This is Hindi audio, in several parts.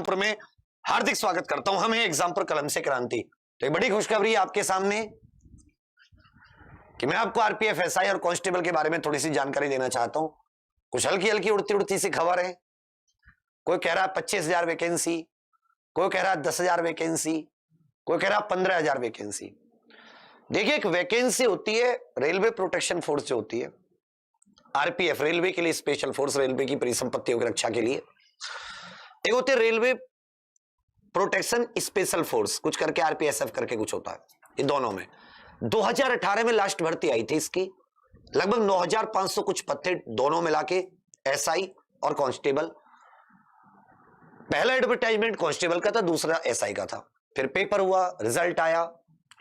एग्जाम्पल में हार्दिक स्वागत करता हूं। हम हैं एग्जाम्पल कलम से क्रांति। तो एक बड़ी खुशखबरी है आपके सामने कि मैं आपको आरपीएफ, एसआई और कांस्टेबल के बारे में थोड़ी सी जानकारी देना चाहता हूं। कुछ हल्की हल्की उड़ती उड़ती सी खबर है। कोई कह रहा है 25,000 वैकेंसी, कोई कह रहा है 10,000 वैकेंसी, कोई कह रहा है 15,000 वैकेंसी। देखिए, एक वैकेंसी होती है रेलवे प्रोटेक्शन फोर्स जो होती है, आरपीएफ रेलवे के लिए स्पेशल फोर्स, रेलवे की परिसंपत्तियों की रक्षा के लिए। एक होते रेलवे प्रोटेक्शन स्पेशल फोर्स, कुछ करके आरपीएसएफ करके कुछ होता है। ये दोनों में 2018 में लास्ट भर्ती आई थी इसकी। लगभग 9,500 कुछ पद थे दोनों मिला के, एसआई और कांस्टेबल। पहला एडवर्टाइजमेंट कांस्टेबल का था, दूसरा एसआई का था। फिर पेपर हुआ, रिजल्ट आया,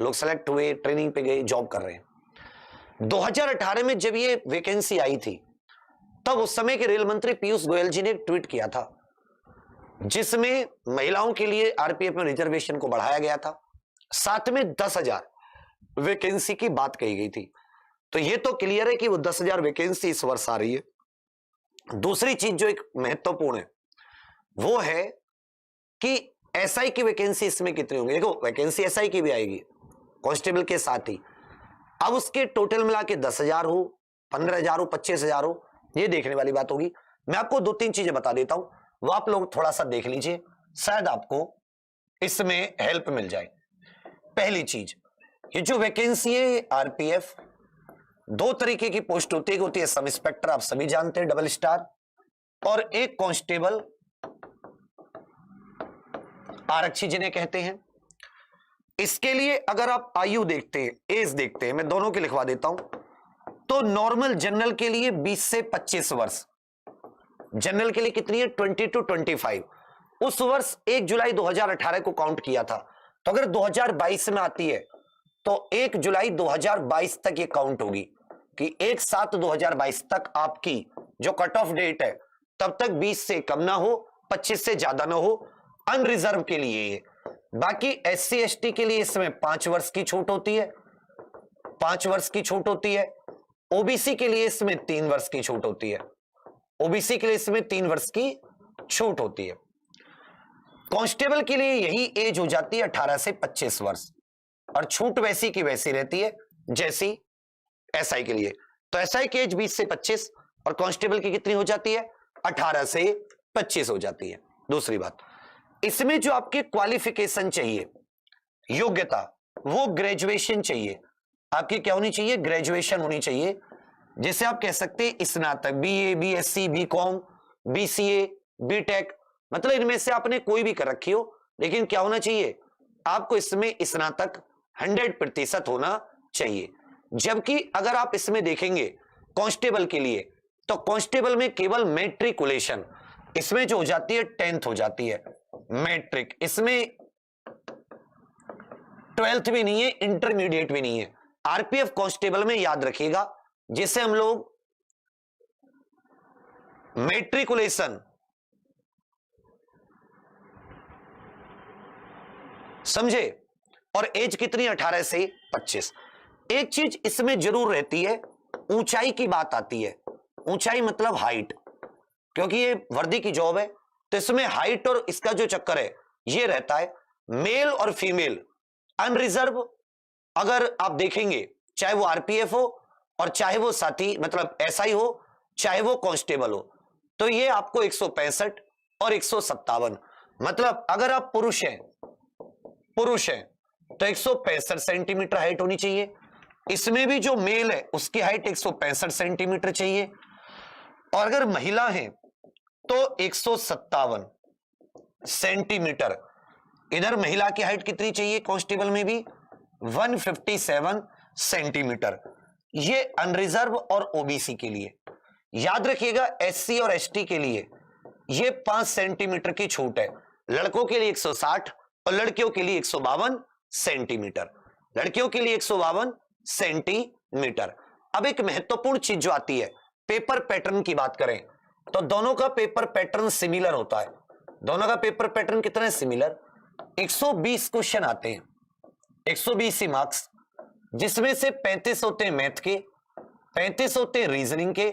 लोग सेलेक्ट हुए, ट्रेनिंग पे गए, जॉब कर रहे हैं। 2018 में जब ये वैकेंसी आई थी, तब उस समय के रेल मंत्री पीयूष गोयल जी ने एक ट्वीट किया था जिसमें महिलाओं के लिए आरपीएफ में रिजर्वेशन को बढ़ाया गया था, साथ में 10,000 वैकेंसी की बात कही गई थी। तो ये तो क्लियर है कि वो 10,000 वैकेंसी इस वर्ष आ रही है। दूसरी चीज जो एक महत्वपूर्ण है वो है कि एसआई की वैकेंसी इसमें कितनी होंगी। देखो, वैकेंसी एसआई की भी आएगी कांस्टेबल के साथ ही। अब उसके टोटल मिला के 10,000 हो, 15,000 हो, 25,000 हो, ये देखने वाली बात होगी। मैं आपको 2-3 चीजें बता देता हूं, वो आप लोग थोड़ा सा देख लीजिए, शायद आपको इसमें हेल्प मिल जाए। पहली चीज, ये जो वैकेंसी है आरपीएफ, 2 तरीके की पोस्ट होती है। एक होती है सब इंस्पेक्टर, आप सभी जानते हैं, डबल स्टार, और एक कांस्टेबल आरक्षी जिन्हें कहते हैं। इसके लिए अगर आप आयु देखते हैं, एज देखते हैं, मैं दोनों के लिखवा देता हूं, तो नॉर्मल जनरल के लिए 20 से 25 वर्ष, जनरल के लिए कितनी है 20 to 25। उस वर्ष 1 जुलाई 2018 को काउंट किया था, तो अगर 2022 में आती है तो 1 जुलाई 2022 तक ये काउंट होगी कि 1/7/2022 तक आपकी जो कट ऑफ डेट है, तब तक 20 से कम ना हो, 25 से ज्यादा ना हो। अनरिजर्व के लिए ये, बाकी एससी एसटी के लिए इसमें 5 वर्ष की छूट होती है, 5 वर्ष की छूट होती है। ओबीसी के लिए इसमें 3 वर्ष की छूट होती है, ओबीसी के लिए इसमें 3 वर्ष की छूट होती है। कांस्टेबल के लिए यही एज हो जाती है 18 से 25 वर्ष, और छूट वैसी की वैसी रहती है जैसी एसआई के लिए। तो एसआई की एज 20 से 25 और कांस्टेबल की कितनी हो जाती है 18 से 25 हो जाती है। दूसरी बात, इसमें जो आपकी क्वालिफिकेशन चाहिए, योग्यता, वो ग्रेजुएशन चाहिए। आपकी क्या होनी चाहिए, ग्रेजुएशन होनी चाहिए, जिसे आप कह सकते हैं स्नातक, BA, BSc, BCom, BCA, BTech, मतलब इनमें से आपने कोई भी कर रखी हो, लेकिन क्या होना चाहिए, आपको इसमें स्नातक 100% होना चाहिए। जबकि अगर आप इसमें देखेंगे कांस्टेबल के लिए, तो कांस्टेबल में केवल मैट्रिकुलेशन, इसमें जो हो जाती है 10th हो जाती है, मैट्रिक, इसमें 12th भी नहीं है, इंटरमीडिएट भी नहीं है। आरपीएफ कांस्टेबल में याद रखिएगा, जिसे हम लोग मैट्रिकुलेशन समझे, और एज कितनी 18 से 25। एक चीज इसमें जरूर रहती है, ऊंचाई की बात आती है। ऊंचाई मतलब हाइट, क्योंकि ये वर्दी की जॉब है, तो इसमें हाइट और इसका जो चक्कर है ये रहता है। मेल और फीमेल अनरिजर्व अगर आप देखेंगे, चाहे वो आरपीएफ हो और चाहे वो साथी मतलब एसआई हो, चाहे वो कांस्टेबल हो, तो ये आपको 165 और 157, मतलब अगर आप पुरुष हैं तो 165 सेंटीमीटर हाइट होनी चाहिए। इसमें भी जो मेल है उसकी हाइट 165 सेंटीमीटर चाहिए, और अगर महिला है तो 157 सेंटीमीटर। इधर महिला की हाइट कितनी चाहिए, कांस्टेबल में भी 157 सेंटीमीटर। ये अनरिजर्व और ओबीसी के लिए। याद रखिएगा, एससी और एसटी के लिए ये 5 सेंटीमीटर की छूट है। लड़कों के लिए 160 और लड़कियों के लिए 152 सेंटीमीटर, लड़कियों के लिए 152 सेंटीमीटर। अब एक महत्वपूर्ण चीज जो आती है, पेपर पैटर्न की बात करें तो दोनों का पेपर पैटर्न सिमिलर होता है। दोनों का पेपर पैटर्न कितना है, सिमिलर। 120 क्वेश्चन आते हैं, 120 ही मार्क्स, जिसमें से 35 होते हैं मैथ के, 35 होते हैं रीजनिंग के,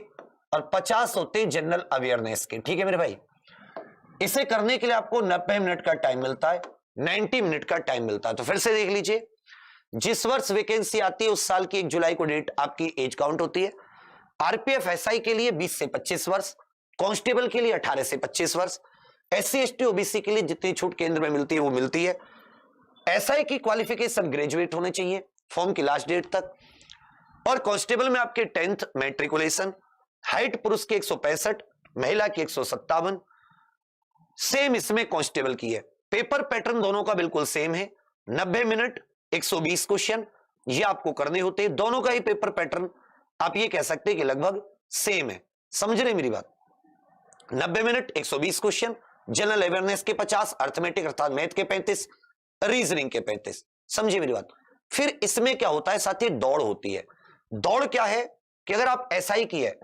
और 50 होते हैं जनरल अवेयरनेस के। ठीक है मेरे भाई, इसे करने के लिए आपको 90 मिनट का टाइम मिलता है, 90 मिनट का टाइम मिलता है। तो फिर से देख लीजिए, जिस वर्ष वैकेंसी आती है उस साल की 1 जुलाई को डेट आपकी एज काउंट होती है। आरपीएफ एसआई के लिए 20 से 25 वर्ष, कांस्टेबल के लिए 18 से 25 वर्ष, एससी एसटी ओबीसी के लिए जितनी छूट केंद्र में मिलती है वो मिलती है। एसआई की क्वालिफिकेशन ग्रेजुएट होने चाहिए फॉर्म की लास्ट डेट तक, और कांस्टेबल में आपके 10th मैट्रिकुलेशन, हाइट पुरुष की 165, महिला की 157, सेम इसमें कांस्टेबल की है। पेपर पैटर्न दोनों का बिल्कुल सेम है, 90 मिनट 120 क्वेश्चन ये आपको करने होते हैं। दोनों का ही पेपर पैटर्न आप ये कह सकते हैं कि लगभग सेम है। समझ रहे मेरी बात? 90 मिनट 120 क्वेश्चन, जनरल अवेयरनेस के 50, अर्थमेटिक अर्थात मैथ के 35, रीजनिंग के 35। समझिए मेरी बात? फिर इसमें क्या होता है साथी, दौड़ होती है। दौड़ क्या है कि अगर आप एसआई की है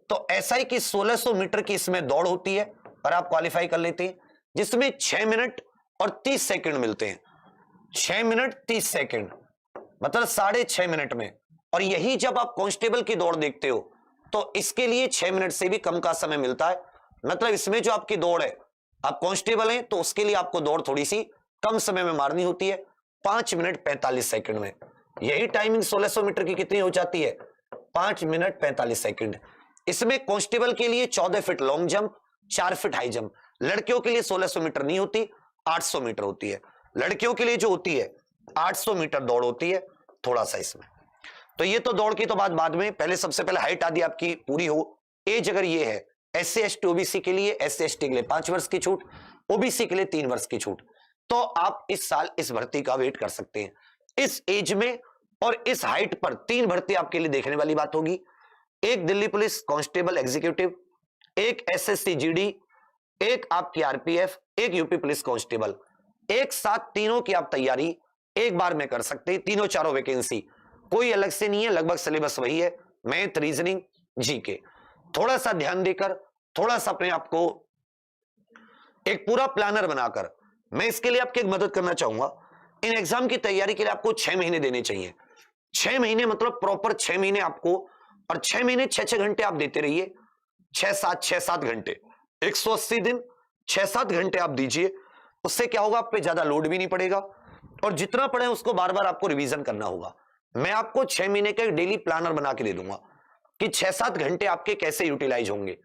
तो एसआई की 1600 मीटर की इसमें दौड़ होती है और आप क्वालिफाई कर लेते हैं, जिसमें 6 मिनट और 30 सेकंड मिलते हैं। 6 मिनट 30 सेकंड मतलब 6.5 मिनट में। और यही जब आप कांस्टेबल की दौड़ देखते हो तो इसके लिए 6 मिनट से भी कम का समय मिलता है। मतलब इसमें जो आपकी दौड़ है, आप कांस्टेबल हैं तो उसके लिए आपको दौड़ थोड़ी सी कम समय में मारनी होती है, 5 मिनट 45 सेकंड में। यही टाइमिंग 1600 मीटर की कितनी हो जाती है, 5 मिनट 45 सेकंड। इसमें कांस्टेबल के लिए 14 feet long jump, 4 feet high jump. लड़कियों के लिए 1600 मीटर नहीं होती, 800 मीटर होती है। लड़कियों के लिए जो होती है 800 मीटर दौड़ होती है, थोड़ा सा इसमें। तो ये तो दौड़ की तो बात बाद में, पहले सबसे पहले हाइट आदि आपकी पूरी हो। एज अगर ये है, एससी एसटी ओबीसी के लिए, एससी एसटी के लिए 5 वर्ष की छूट, ओबीसी के लिए 3 वर्ष की छूट। तो आप इस साल इस भर्ती का वेट कर सकते हैं। इस एज में और इस हाइट पर 3 भर्ती आपके लिए देखने वाली बात होगी। एक दिल्ली पुलिस कांस्टेबल एग्जीक्यूटिव, एक एसएससी जीडी, एक आपकी आरपीएफ, एक यूपी पुलिस कांस्टेबल। एक साथ तीनों की आप तैयारी एक बार में कर सकते हैं। तीनों चारों वैकेंसी कोई अलग से नहीं है, लगभग सिलेबस वही है, मैथ, रीजनिंग, जीके। थोड़ा सा ध्यान देकर, थोड़ा सा अपने आप को एक पूरा प्लानर बनाकर, मैं इसके लिए आपकी एक मदद करना चाहूंगा। इन एग्जाम की तैयारी के लिए आपको 6 महीने देने चाहिए। 6 महीने मतलब प्रॉपर 6 महीने आपको, और 6 महीने 6-6 घंटे आप देते रहिए। 6-7 घंटे, 180 दिन 6-7 घंटे आप दीजिए। उससे क्या होगा, आप पे ज्यादा लोड भी नहीं पड़ेगा, और जितना पढ़े उसको बार बार आपको रिवीजन करना होगा। मैं आपको 6 महीने का डेली प्लानर बना के दे दूंगा कि 6-7 घंटे आपके कैसे यूटिलाइज होंगे।